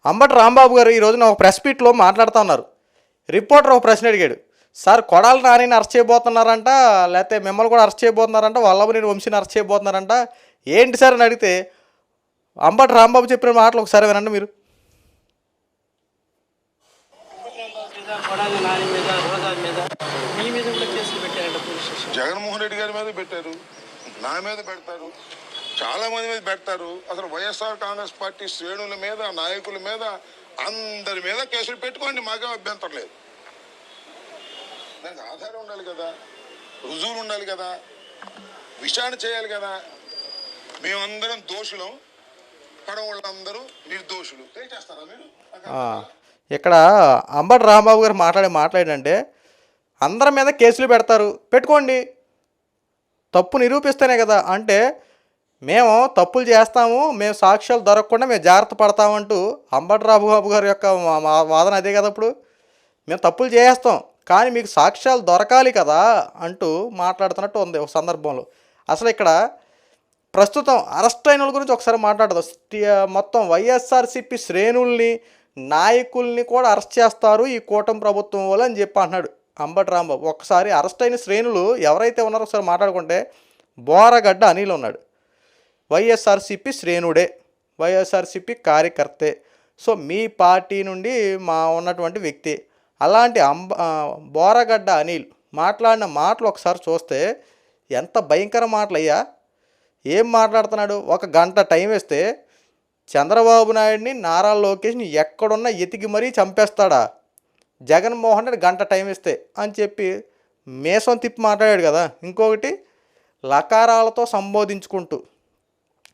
అంబటి రాంబాబు గారు ఈ రోజున ఒక ప్రెస్ మీట్లో మాట్లాడుతూ ఉన్నారు. రిపోర్టర్ ఒక ప్రశ్న అడిగాడు. సార్ కొడాలి నానిని అరెస్ట్ చేయబోతున్నారంట, లేకపోతే మిమ్మల్ని కూడా అరెస్ట్ చేయబోతున్నారంట, వల్లభనేని వంశీని అరెస్ట్ చేయబోతున్నారంట, ఏంటి సార్ అని అడిగితే అంబటి రాంబాబు చెప్పిన మాటలు ఒకసారి వినండి మీరు. జగన్మోహన్ రెడ్డి గారి మీద పెట్టారు, నా మీద పెడతారు, చాలా మంది మీద పెడతారు. అసలు వైఎస్ఆర్ కాంగ్రెస్ పార్టీ శ్రేణుల మీద, నాయకుల మీద, అందరి మీద కేసులు పెట్టుకోండి, మాకేం అభ్యంతరం లేదు. దానికి ఆధారం ఉండాలి కదా, రుజువులు ఉండాలి కదా, విచారణ చేయాలి కదా. మేమందరం దోషులం, పడవాళ్ళందరూ నిర్దోషులు. చేస్తారా మీరు? ఇక్కడ అంబటి రాంబాబు గారు మాట్లాడంటే అందరి మీద కేసులు పెడతారు, పెట్టుకోండి, తప్పు నిరూపిస్తేనే కదా. అంటే మేము తప్పులు చేస్తాము, మేము సాక్ష్యాలు దొరకకుండా మేము జాగ్రత్త పడతామంటూ అంబటి రాంబాబు గారి యొక్క వాదన అదే కదా. ఇప్పుడు మేము తప్పులు చేస్తాం కానీ మీకు సాక్ష్యాలు దొరకాలి కదా అంటూ మాట్లాడుతున్నట్టు ఉంది ఒక సందర్భంలో. అసలు ఇక్కడ ప్రస్తుతం అరెస్ట్ అయిన వాళ్ళ గురించి ఒకసారి మాట్లాడదాం. మొత్తం వైఎస్ఆర్సీపీ శ్రేణుల్ని, నాయకుల్ని కూడా అరెస్ట్ చేస్తారు ఈ కూటమి ప్రభుత్వం వల్ల అని చెప్పి అంటున్నాడు అంబటి రాంబాబు. ఒకసారి అరెస్ట్ అయిన శ్రేణులు ఎవరైతే ఉన్నారో ఒకసారి మాట్లాడుకుంటే బోరగడ్డ అనిల్ ఉన్నాడు, వైఎస్ఆర్సీపీ శ్రేణుడే, వైఎస్ఆర్సీపీ కార్యకర్తే, సో మీ పార్టీ నుండి ఉన్నటువంటి వ్యక్తి. అలాంటి బోరగడ్డ అనిల్ మాట్లాడిన మాటలు ఒకసారి చూస్తే ఎంత భయంకర మాటలు అయ్యా. ఏం మాట్లాడుతున్నాడు? ఒక గంట టైం వేస్తే చంద్రబాబు నాయుడిని, నారా లోకేష్ని ఎక్కడున్నా ఎతికి మరీ చంపేస్తాడా జగన్మోహన్ రెడ్డి గంట టైం ఇస్తే అని చెప్పి మేసం తిప్పి మాట్లాడాడు కదా. ఇంకొకటి లకారాలతో సంబోధించుకుంటూ,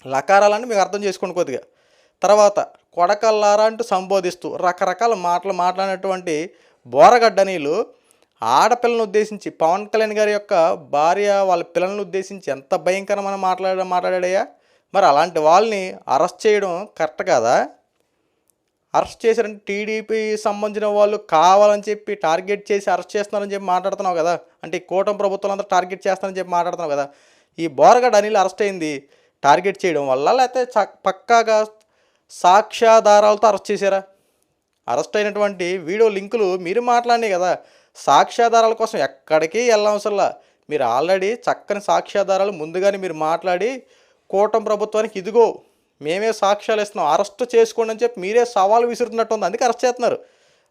లకారాలని మీకు అర్థం చేసుకోండి కొద్దిగా, తర్వాత కొడకల్లారా అంటూ సంబోధిస్తూ రకరకాల మాటలు మాట్లాడినటువంటి బోరగడ్డనీలు ఆడపిల్లను ఉద్దేశించి, పవన్ కళ్యాణ్ గారి యొక్క భార్య వాళ్ళ పిల్లలను ఉద్దేశించి ఎంత భయంకరమైన మాట్లాడాడయ్యా. మరి అలాంటి వాళ్ళని అరెస్ట్ చేయడం కరెక్ట్ కాదా? అరెస్ట్ చేశారంటే టీడీపీ సంబంధించిన వాళ్ళు కావాలని చెప్పి టార్గెట్ చేసి అరెస్ట్ చేస్తున్నారని చెప్పి మాట్లాడుతున్నావు కదా. అంటే ఈ కూటమి ప్రభుత్వాలు అంతా టార్గెట్ చేస్తారని చెప్పి మాట్లాడుతున్నావు కదా. ఈ బోరగడ్డ అనిల్ అరెస్ట్ అయింది టార్గెట్ చేయడం వల్ల, లేకపోతే పక్కాగా సాక్ష్యాధారాలతో అరెస్ట్ చేశారా? అరెస్ట్ అయినటువంటి వీడియో లింకులు మీరు మాట్లాడినాయి కదా. సాక్ష్యాధారాల కోసం ఎక్కడికి వెళ్ళవసరంలా, మీరు ఆల్రెడీ చక్కని సాక్ష్యాధారాలు ముందుగానే మీరు మాట్లాడి కూటమి ప్రభుత్వానికి ఇదిగో మేమే సాక్ష్యాలు ఇస్తున్నాం, అరెస్ట్ చేసుకోండి అని చెప్పి మీరే సవాలు విసురుతున్నట్టు ఉంది, అందుకే అరెస్ట్ చేస్తున్నారు.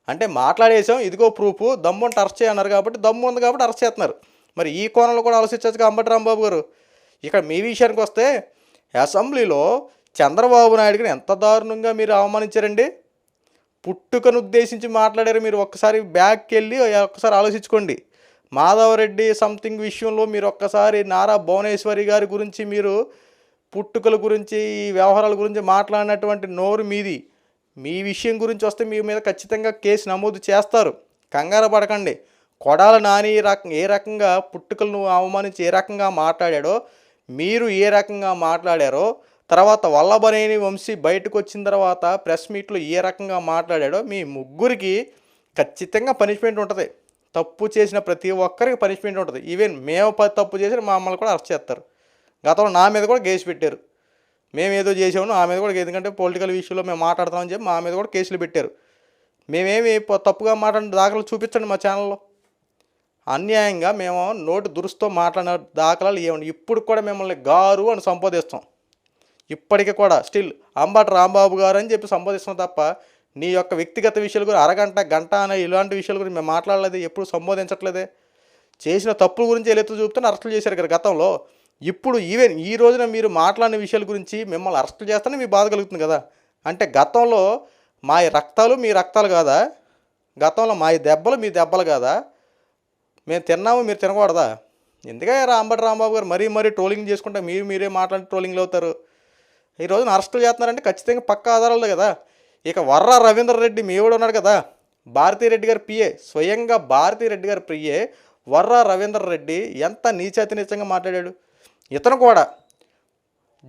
అంటే మాట్లాడేసాం, ఇదిగో ప్రూఫ్, దమ్ము ఉంటే అరెస్ట్ చేయన్నారు కాబట్టి, దమ్ము ఉంది కాబట్టి అరెస్ట్ చేస్తున్నారు. మరి ఈ కోణంలో కూడా ఆలోచించవచ్చు అంబటి రాంబాబు గారు. ఇక్కడ మీ విషయానికి వస్తే అసెంబ్లీలో చంద్రబాబు నాయుడు గారిని ఎంత దారుణంగా మీరు అవమానించారండి. పుట్టుకను ఉద్దేశించి మాట్లాడారు మీరు. ఒక్కసారి బ్యాక్కి వెళ్ళి ఒక్కసారి ఆలోచించుకోండి. మాధవరెడ్డి సంథింగ్ విషయంలో మీరు ఒక్కసారి నారా భువనేశ్వరి గారి గురించి, మీరు పుట్టుకల గురించి, ఈ వ్యవహారాల గురించి మాట్లాడినటువంటి నోరు మీది. మీ విషయం గురించి వస్తే మీ మీద ఖచ్చితంగా కేసు నమోదు చేస్తారు, కంగారు పడకండి. కొడాల నాని ఏ రకంగా పుట్టుకలను అవమానించి ఏ రకంగా మాట్లాడాడో, మీరు ఏ రకంగా మాట్లాడారో, తర్వాత వల్లభనేని వంశీ బయటకు వచ్చిన తర్వాత ప్రెస్ మీట్లో ఏ రకంగా మాట్లాడాడో, మీ ముగ్గురికి ఖచ్చితంగా పనిష్మెంట్ ఉంటుంది. తప్పు చేసిన ప్రతి ఒక్కరికి పనిష్మెంట్ ఉంటుంది. ఈవెన్ మేము తప్పు చేసిన మమ్మల్ని కూడా అరెస్ట్ చేస్తారు. గతంలో నా మీద కూడా కేసు పెట్టారు. మేము ఏదో చేసాము, నా మీద కూడా, ఎందుకంటే పొలిటికల్ విషయంలో మేము మాట్లాడతామని చెప్పి మా మీద కూడా కేసులు పెట్టారు. మేమేమి తప్పుగా మాట్లాడిన దాఖలు చూపించండి మా ఛానల్లో. అన్యాయంగా మేము నోటి దురుస్తో మాట్లాడిన దాఖలాలు ఏమండి. ఇప్పుడు కూడా మిమ్మల్ని గారు అని సంబోధిస్తాం. ఇప్పటికీ కూడా స్టిల్ అంబటి రాంబాబు గారు అని చెప్పి సంబోధిస్తున్నాం తప్ప నీ యొక్క వ్యక్తిగత విషయాల గురించి అరగంట, గంట అనే ఇలాంటి విషయాల గురించి మేము మాట్లాడలేదు, ఎప్పుడు సంబోధించట్లేదే. చేసిన తప్పుల గురించి ఎలెత్తు చూపుతాను అరెస్టులు చేశారు కదా గతంలో. ఇప్పుడు ఈవెన్ ఈ రోజున మీరు మాట్లాడిన విషయాల గురించి మిమ్మల్ని అరెస్టులు చేస్తేనే మీ బాధ కలుగుతుంది కదా. అంటే గతంలో మా రక్తాలు మీ రక్తాలు కాదా? గతంలో మా దెబ్బలు మీ దెబ్బలు కాదా? మేము తిన్నాము మీరు తినకూడదా? ఎందుకే అంబటి రాంబాబు గారు మరీ ట్రోలింగ్ చేసుకుంటే మీరే మాట్లాడి ట్రోలింగ్లు అవుతారు. ఈ రోజున అరెస్టులు చేస్తున్నారంటే ఖచ్చితంగా పక్కా ఆధారాలు కదా. ఇక వర్రా రవీంద్ర రెడ్డి మీ కూడా ఉన్నాడు కదా, భారతీరెడ్డి గారి పిఏ, స్వయంగా భారతీరెడ్డి గారి పిఏ వర్రా రవీంద్ర రెడ్డి ఎంత నీచంగా మాట్లాడాడు. ఇతను కూడా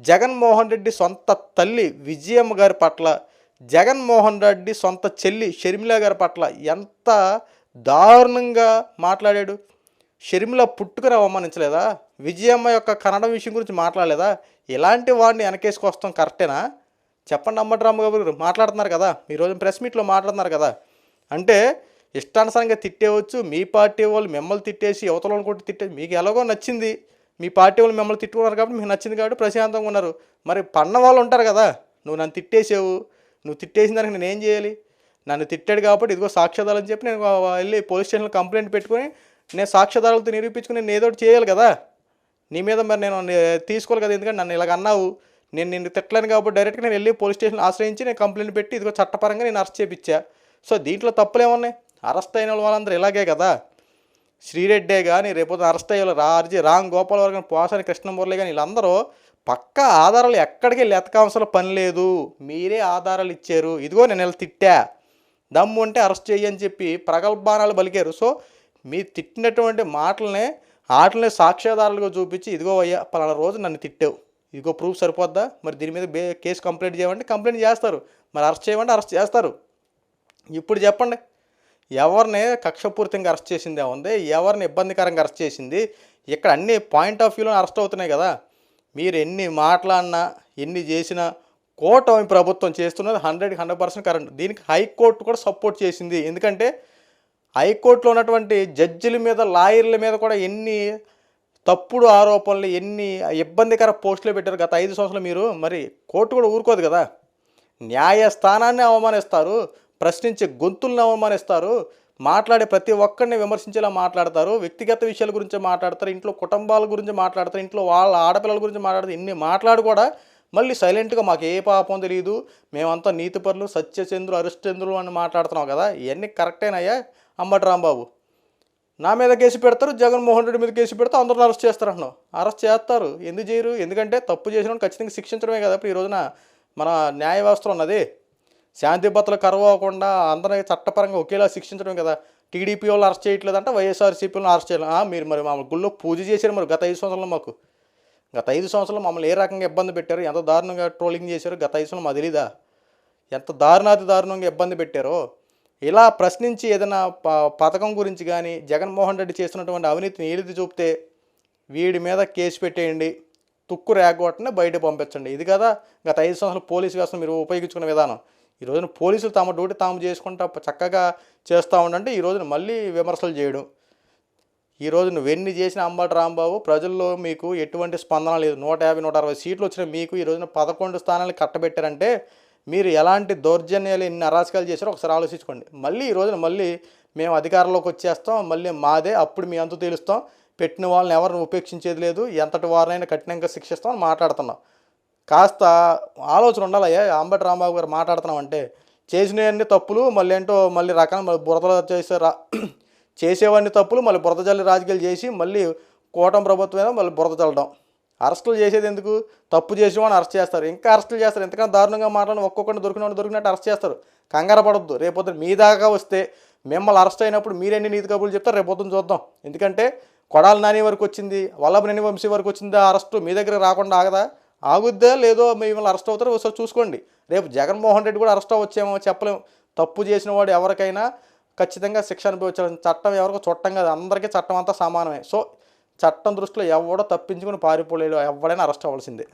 జగన్మోహన్ రెడ్డి సొంత తల్లి విజయమ్మ గారి పట్ల, జగన్మోహన్ రెడ్డి సొంత చెల్లి షర్మిల గారి పట్ల ఎంత దారుణంగా మాట్లాడాడు. షర్మిల పుట్టుకుని అవమానించలేదా? విజయమ్మ యొక్క కన్నడం విషయం గురించి మాట్లాడలేదా? ఇలాంటి వాడిని వెనకేసుకొస్తాం కరెక్టేనా? చెప్పండి అంబటి రాంబాబు గారు మాట్లాడుతున్నారు కదా, ఈరోజు ప్రెస్ మీట్లో మాట్లాడుతున్నారు కదా. అంటే ఇష్టానుసారంగా తిట్టేవచ్చు, మీ పార్టీ వాళ్ళు మిమ్మల్ని తిట్టేసి యువతలను కొట్టి తిట్టేసి మీకు ఎలాగో నచ్చింది, మీ పార్టీ వాళ్ళు మిమ్మల్ని తిట్టుకున్నారు కాబట్టి మీకు నచ్చింది కాబట్టి ప్రశాంతంగా ఉన్నారు. మరి పన్న వాళ్ళు ఉంటారు కదా, నువ్వు నన్ను తిట్టేసావు, నువ్వు తిట్టేసిన దానికి నేను ఏం చేయాలి, నన్ను తిట్టాడు కాబట్టి ఇదిగో సాక్ష్యాధారాలు అని చెప్పి నేను వెళ్ళి పోలీస్ స్టేషన్లో కంప్లైంట్ పెట్టుకొని నేను సాక్ష్యాధారాలతో నిరూపించుకుని నేను ఏదో ఒకటి చేయాలి కదా. నీ మీద మరి నేను తీసుకోవాలి కదా, ఎందుకంటే నన్ను ఇలాగ అన్నావు, నేను నిన్ను తిట్టలేను కాబట్టి డైరెక్ట్గా నేను వెళ్ళి పోలీస్ స్టేషన్ ఆశ్రయించి నేను కంప్లైంట్ పెట్టి ఇదిగో చట్టపరంగా నేను అరెస్ట్ చేయించా. సో దీంట్లో తప్పులు ఏమున్నాయి, అరెస్ట్ అయిన వాళ్ళందరూ ఇలాగే కదా. శ్రీరెడ్డే కానీ రేపు అరెస్ట్ అయ్యే రామ్ గోపాల్ వర్గ పోసాని కృష్ణమురళి కానీ వీళ్ళందరూ పక్కా ఆధారాలు ఎక్కడికి ఎతకాల్సిన పని లేదు, మీరే ఆధారాలు ఇచ్చారు, ఇదిగో నేను ఇలా తిట్టా, దమ్ము ఉంటే అరెస్ట్ చేయని చెప్పి ప్రగల్భానాలు పలికారు. సో మీరు తిట్టినటువంటి మాటలనే వాటిని సాక్ష్యాధారాలుగా చూపించి ఇదిగో అయ్యా పలానా రోజు నన్ను తిట్టావు, ఇదిగో ప్రూఫ్ సరిపోద్దా, మరి దీని మీద కేసు కంప్లైంట్ చేయమంటే కంప్లైంట్ చేస్తారు, మరి అరెస్ట్ చేయమంటే అరెస్ట్ చేస్తారు. ఇప్పుడు చెప్పండి, ఎవరిని కక్షపూరితంగా అరెస్ట్ చేసింది ఏముంది, ఎవరిని ఇబ్బందికరంగా అరెస్ట్ చేసింది, ఇక్కడ అన్ని పాయింట్ ఆఫ్ వ్యూలో అరెస్ట్ అవుతున్నాయి కదా. మీరు ఎన్ని మాట్లాడినా ఎన్ని చేసినా కూటమి ప్రభుత్వం చేస్తున్నది 100% కరెక్ట్. దీనికి హైకోర్టు కూడా సపోర్ట్ చేసింది, ఎందుకంటే హైకోర్టులో ఉన్నటువంటి జడ్జిల మీద లాయర్ల మీద కూడా ఎన్ని తప్పుడు ఆరోపణలు ఎన్ని ఇబ్బందికర పోస్టులు పెట్టారు గత 5 సంవత్సరాలు. మీరు మరి కోర్టు కూడా ఊరుకోదు కదా, న్యాయస్థానాన్ని అవమానిస్తారు, ప్రశ్నించే గొంతులను అవమానిస్తారు, మాట్లాడే ప్రతి ఒక్కరిని విమర్శించేలా మాట్లాడతారు, వ్యక్తిగత విషయాల గురించి మాట్లాడతారు, ఇంట్లో కుటుంబాల గురించి మాట్లాడతారు, ఇంట్లో వాళ్ళ ఆడపిల్లల గురించి మాట్లాడతారు. ఇన్ని మాట్లాడు కూడా మళ్ళీ సైలెంట్గా మాకు ఏ పాపం తెలియదు, మేమంతా నీతిపరులు సత్యచంద్రులు అరిశ్చంద్రులు అని మాట్లాడుతున్నాం కదా. ఇవన్నీ కరెక్టేనయ్యా అంబటి రాంబాబు. నా మీద కేసు పెడతారు, జగన్మోహన్ రెడ్డి మీద కేసు పెడతారు, అందరూ అరెస్ట్ చేస్తారు అంటున్నావు. అరెస్ట్ చేస్తారు, ఎందుకు చేయరు, ఎందుకంటే తప్పు చేసిన ఖచ్చితంగా శిక్షించడమే కదా ఇప్పుడు ఈ రోజున మన న్యాయ వ్యవస్థలో ఉన్నది. శాంతి భద్రతలు కరవకుండా అందరినీ చట్టపరంగా ఒకేలా శిక్షించడం కదా. టీడీపీ వాళ్ళు అరెస్ట్ చేయట్లేదంటే వైఎస్ఆర్సీపీ వాళ్ళని అరెస్ట్ చేయాలి. మీరు మరి మమ్మల్ని గుళ్ళో పూజ చేశారు మరి గత 5 సంవత్సరాలు మాకు, గత 5 సంవత్సరాలు మమ్మల్ని ఏ రకంగా ఇబ్బంది పెట్టారు, ఎంత దారుణంగా ట్రోలింగ్ చేశారు గత 5 సంవత్సరాలు మాకు తెలీదా, ఎంత దారుణంగా ఇబ్బంది పెట్టారో. ఇలా ప్రశ్నించి ఏదైనా పథకం గురించి కానీ జగన్మోహన్ రెడ్డి చేస్తున్నటువంటి అవినీతిని ఏది చూపితే వీడి మీద కేసు పెట్టేయండి, తుక్కు రేగొట్టనే బయట పంపించండి. ఇది కదా గత 5 సంవత్సరాలు పోలీసు వ్యవస్థ మీరు ఉపయోగించుకునే విధానం. ఈ రోజున పోలీసులు తమ డ్యూటీ తాము చేసుకుంటా చక్కగా చేస్తూ ఉండంటే ఈ రోజున మళ్ళీ విమర్శలు చేయడం. ఈరోజు నువ్వెన్ని చేసిన అంబటి రాంబాబు ప్రజల్లో మీకు ఎటువంటి స్పందన లేదు. 150-160 సీట్లు వచ్చిన మీకు ఈ రోజున 11 స్థానాలు కట్టబెట్టారంటే మీరు ఎలాంటి దౌర్జన్యాలు ఎన్ని అరాచకాలు చేశారో ఒకసారి ఆలోచించుకోండి. మళ్ళీ ఈ రోజున మళ్ళీ మేము అధికారంలోకి వచ్చేస్తాం, మళ్ళీ మాదే, అప్పుడు మీ అంతు తెలుస్తాం, పెట్టిన వాళ్ళని ఎవరిని ఉపేక్షించేది లేదు, ఎంతటి వారినైనా కఠినంగా శిక్షిస్తామని మాట్లాడుతున్నాం. కాస్త ఆలోచన ఉండాలయ్యా. అంబటి రాంబాబు గారు మాట్లాడుతున్నామంటే చేసినవన్నీ తప్పులు మళ్ళీ ఏంటో మళ్ళీ మళ్ళీ బురదలు చేసేవన్నీ తప్పులు మళ్ళీ బురద జల్లి రాజకీయాలు చేసి మళ్ళీ కూటమి ప్రభుత్వమే మళ్ళీ బురద చల్లడం. అరెస్టులు చేసేది ఎందుకు, తప్పు చేసిన వాడిని అరెస్ట్ చేస్తారు, ఇంకా అరెస్టులు చేస్తారు, ఎంతకన్నా దారుణంగా మాట్లాడిన ఒక్కొక్కరిని దొరికినట్టు అరెస్ట్ చేస్తారు. కంగారు పడొద్దు, రేపొద్దున మీ దాకా వస్తే మిమ్మల్ని అరెస్ట్ అయినప్పుడు మీరెన్ని నీతి కబుర్లు చెప్తారు రేపొద్దున చూద్దాం. ఎందుకంటే కొడాలి నాని వరకు వచ్చింది, వల్లభనేని వంశీ వరకు వచ్చిందా అరెస్టు, మీ దగ్గర రాకుండా ఆగుద్దా లేదో మిమ్మల్ని అరెస్ట్ అవుతారో ఒకసారి చూసుకోండి. రేపు జగన్మోహన్ రెడ్డి కూడా అరెస్ట్ అవ్వచ్చేమో చెప్పలేము. తప్పు చేసిన వాడు ఎవరికైనా ఖచ్చితంగా శిక్ష అనుభవించాలి. చట్టం ఎవరికో చుట్టం కాదు, అందరికీ చట్టం అంతా సమానమే. సో చట్టం దృష్టిలో ఎవడో తప్పించుకుని పారిపోలేడు, ఎవడైనా అరెస్ట్ అవ్వాల్సిందే.